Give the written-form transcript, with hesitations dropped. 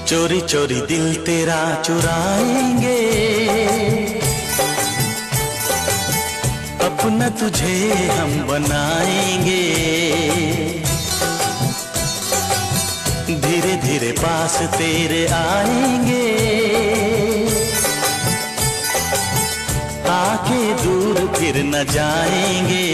चोरी चोरी दिल तेरा चुराएंगे, अपना तुझे हम बनाएंगे। धीरे धीरे पास तेरे आएंगे, आके दूर फिर न जाएंगे।